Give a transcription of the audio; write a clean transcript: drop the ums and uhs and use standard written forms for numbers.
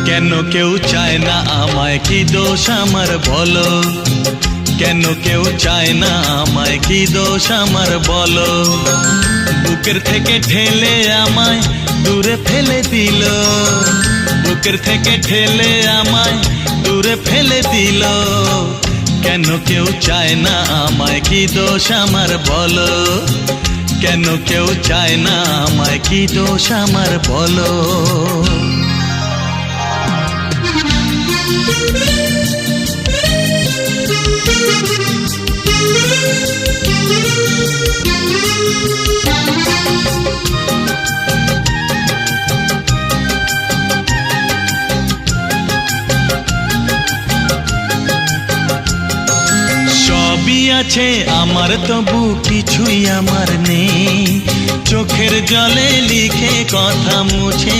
কেন কেউ চায় না আমায়, কি দোষ আমার বলো? কেন কেউ চায় না আমায়, কি দোষ আমার বলো? বুকের থেকে ঠেলে আমায় দূরে ফেলে দিল, বুকের থেকে ঠেলে আমায় দূরে ফেলে দিল। কেন কেউ চায় না আমায়, কি দোষ আমার বলো? কেন কেউ চায় না আমায়, কি দোষ আমার বলো? সবই আছে আমার, তবু কিছুই আমার নেই। চোখের জলে লিখে কথা মুছে